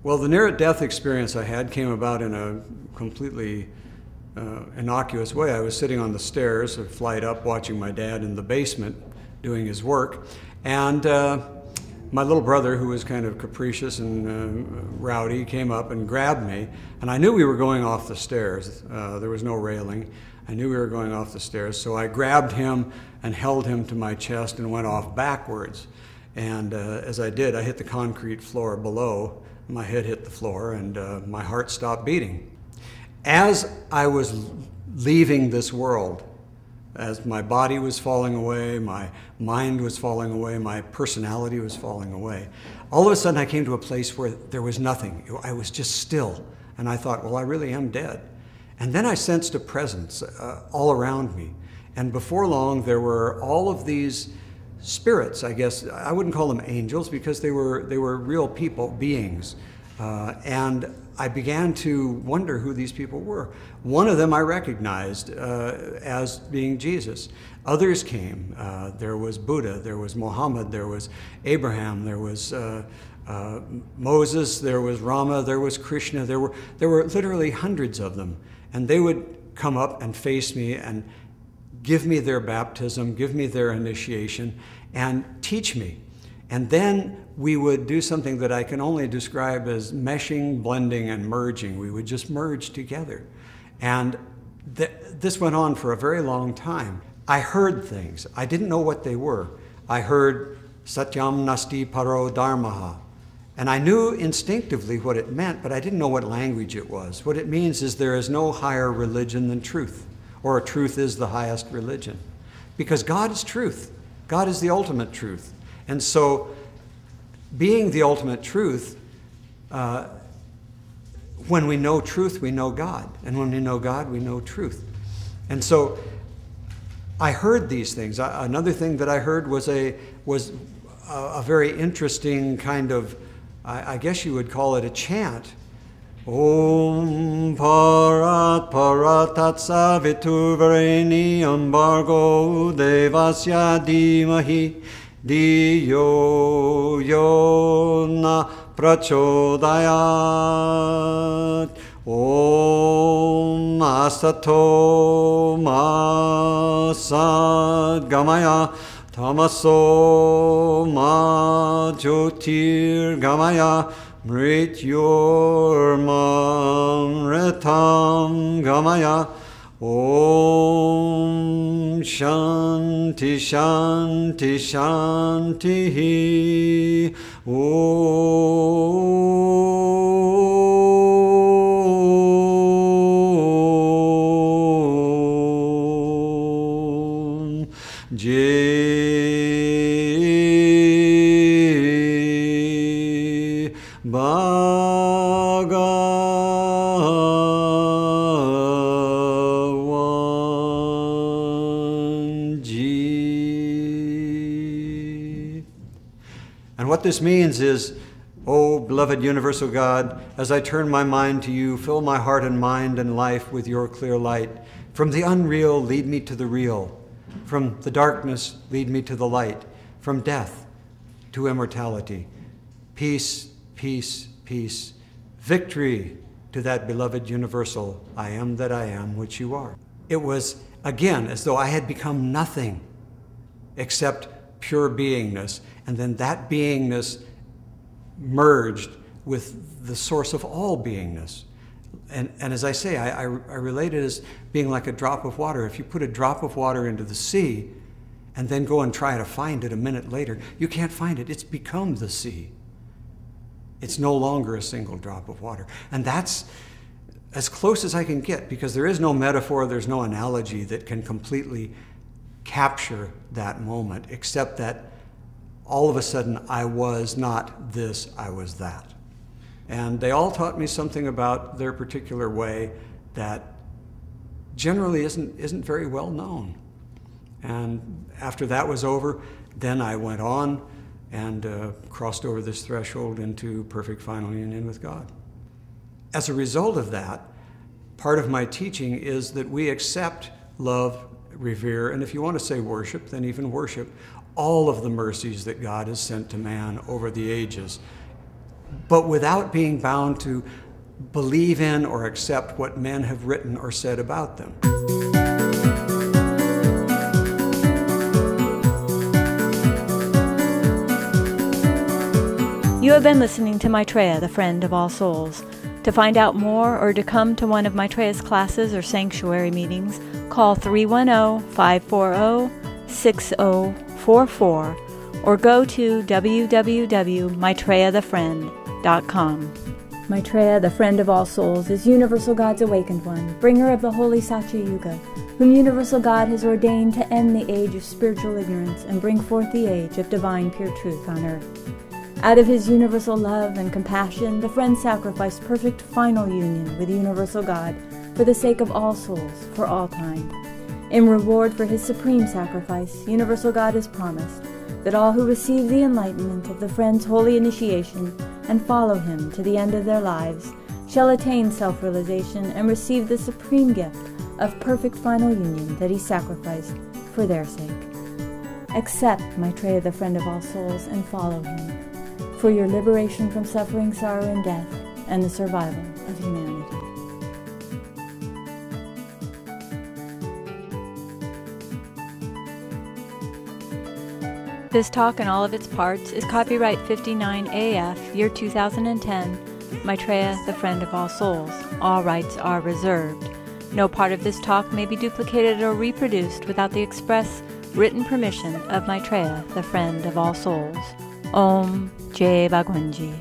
Well, the near-death experience I had came about in a completely innocuous way. I was sitting on the stairs, a flight up, watching my dad in the basement doing his work, and my little brother, who was kind of capricious and rowdy, came up and grabbed me, and I knew we were going off the stairs. There was no railing. I knew we were going off the stairs, so I grabbed him and held him to my chest and went off backwards. And as I did, I hit the concrete floor below. My head hit the floor, and my heart stopped beating. As I was leaving this world, as my body was falling away, my mind was falling away, my personality was falling away, all of a sudden I came to a place where there was nothing. I was just still. And I thought, well, I really am dead. And then I sensed a presence all around me. And before long, there were all of these spirits, I guess. I wouldn't call them angels because they were real people, beings. And I began to wonder who these people were. One of them I recognized as being Jesus. Others came. There was Buddha, there was Muhammad, there was Abraham, there was Moses, there was Rama, there was Krishna. There were literally hundreds of them. And they would come up and face me and give me their baptism, give me their initiation, and teach me. And then we would do something that I can only describe as meshing, blending, and merging. We would just merge together. And this went on for a very long time. I heard things. I didn't know what they were. I heard Satyam Nasti Paro Dharmaha. And I knew instinctively what it meant, but I didn't know what language it was. What it means is there is no higher religion than truth, or truth is the highest religion. Because God is truth. God is the ultimate truth. And so, being the ultimate truth, when we know truth, we know God. And when we know God, we know truth. And so, I heard these things. Another thing that I heard was a very interesting kind of, I guess you would call it a chant. Om Parat Paratat Savitur Varenium Bargo Devasya Dimahi Diyo Yona Prachodayat Om Asato Masad Gamaya Tamaso Ma Jyotir Gamaya Mrityormamritam Gamaya Om Shanti Shanti Shanti Om And what this means is, O beloved universal God, as I turn my mind to you, fill my heart and mind and life with your clear light. From the unreal, lead me to the real. From the darkness, lead me to the light. From death to immortality. Peace, peace, peace. Victory to that beloved universal, I am that I am, which you are. It was, again, as though I had become nothing except pure beingness. And then that beingness merged with the source of all beingness. And as I say, I relate it as being like a drop of water. If you put a drop of water into the sea and then go and try to find it a minute later, you can't find it. It's become the sea. It's no longer a single drop of water. And that's as close as I can get, because there is no metaphor, there's no analogy that can completely capture that moment, except that all of a sudden I was not this, I was that. And they all taught me something about their particular way that generally isn't very well known. And after that was over, then I went on and crossed over this threshold into perfect final union with God. As a result of that, part of my teaching is that we accept, love, revere, and if you want to say worship, then even worship all of the mercies that God has sent to man over the ages. but without being bound to believe in or accept what men have written or said about them. You have been listening to Maitreya, the friend of all souls. To find out more or to come to one of Maitreya's classes or sanctuary meetings, call 310-540-6044 or go to www.maitreyathefriend.com. Maitreya, the friend of all souls, is Universal God's awakened one, bringer of the holy Satya Yuga, whom Universal God has ordained to end the age of spiritual ignorance and bring forth the age of divine pure truth on earth. Out of his universal love and compassion, the friend sacrificed perfect final union with Universal God for the sake of all souls, for all time. In reward for his supreme sacrifice, Universal God has promised that all who receive the enlightenment of the friend's holy initiation and follow him to the end of their lives shall attain self-realization and receive the supreme gift of perfect final union that he sacrificed for their sake. Accept Maitreya, the friend of all souls, and follow him for your liberation from suffering, sorrow, and death, and the survival of humanity. This talk and all of its parts is copyright 59 AF, year 2010, Maitreya, the friend of all souls. All rights are reserved. No part of this talk may be duplicated or reproduced without the express written permission of Maitreya, the friend of all souls. Om Jai Bhagwanji.